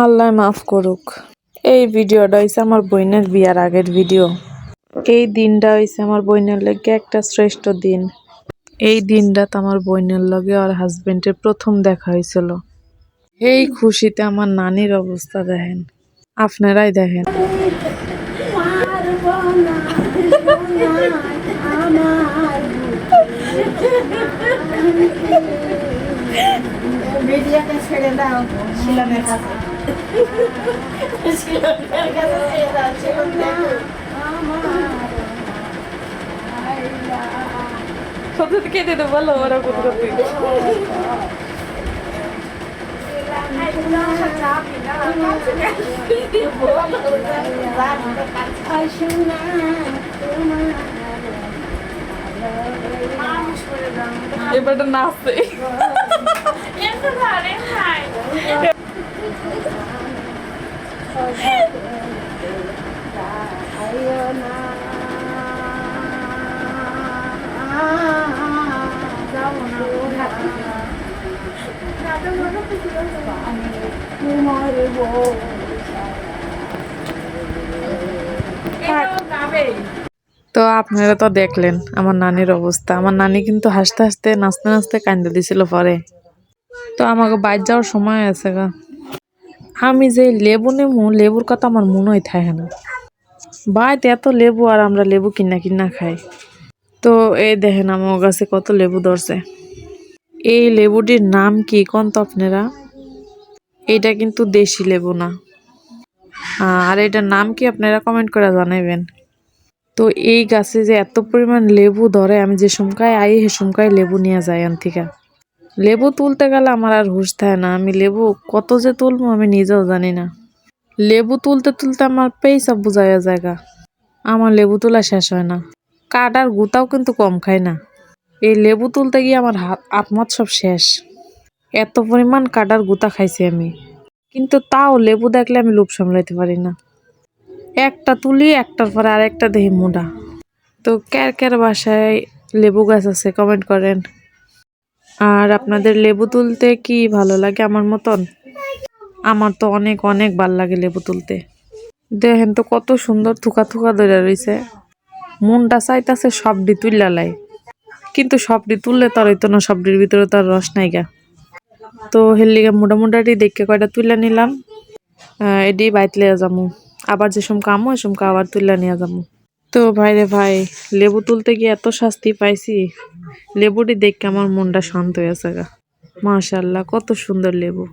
আল্লাহ মাফ করুক। এই ভিডিওটা হইছে আমার বোনের বিয়ার আগের ভিডিও। এই দিনটা হইছে আমার বোনের লগে একটা শ্রেষ্ঠ দিন। এই দিনটাতে আমার বোনের লগে আর হাজবেন্ডের প্রথম দেখা হয়েছিল। এই খুশিতে আমার নানির অবস্থা দেখেন, আপনারাই দেখেন। মিডিয়াকে ছেড়ে দাও শিলনের কাছে শিলনের কাছে ছেড়ে দাও শিলন দেখো কত কেটে দেবো বলো ওরা কত কত এবারটা নাচছে তো আপনারা তো দেখলেন আমার নানির অবস্থা। আমার নানি কিন্তু হাসতে হাসতে নাচতে নাচতে কান্দে দিছিল পরে। তো আমাকে বাইর যাওয়ার সময় আছে গা। আমি যে লেবু নেবো, লেবুর কথা আমার মনেই থাকে না। বাড়িতে এত লেবু আর আমরা লেবু কিনা কিনা খাই। তো এই দেখেন আমার কাছে কত লেবু ধরছে। এই লেবুটির নাম কি কোন তো আপনারা? এইটা কিন্তু দেশি লেবু না। আর এটার নাম কি আপনারা কমেন্ট করে জানাবেন। তো এই গাছে যে এত পরিমাণ লেবু ধরে, আমি যে সুমকায় আই হে সুমকায় লেবু নিয়ে যাই আন থেকে। লেবু তুলতে গেলে আমার আর হুঁশ থাকে না। আমি লেবু কত যে তুলবো আমি নিজেও জানি না। লেবু তুলতে তুলতে আমার পেইসব বুঝাইয়া জায়গা। আমার লেবু তোলা শেষ হয় না। কাঠ আর গুতাও কিন্তু কম খায় না। এই লেবু তুলতে গিয়ে আমার হাত সব শেষ। এত পরিমাণ কাঠ আর গুতা খাইছি আমি, কিন্তু তাও লেবু দেখলে আমি লোভ সামলাইতে পারি না। একটা তুলি, একটার পরে আরেকটা দেখি মোটা। তো কার কার বাসায় লেবু গাছ আছে কমেন্ট করেন। আর আপনাদের লেবু তুলতে কি ভালো লাগে আমার মতন? আমার তো অনেক অনেক ভাল লাগে লেবু তুলতে। দেখেন তো কত সুন্দর থুকা থুকা ধরে রয়েছে। মনটা চাইতাছে সবডি তুললা লাই, কিন্তু সবডি তুললে তো আর হইতো না, সবডির ভিতরে তো আর রস নাই গা। তো হেললিগা মোটামুটি দেখে কয়টা তুলে নিলাম। এডি বাইতলে যামু, আবার যে সুমকা আমু ওই সুমকা আবার তুলে নিয়ে যাবো। তো ভাই রে ভাই, লেবু তুলতে গিয়ে এত শাস্তি পাইছি। লেবুটি দেখে আমার মনটা শান্ত হয়ে গা। মাশাআল্লাহ কত সুন্দর লেবু।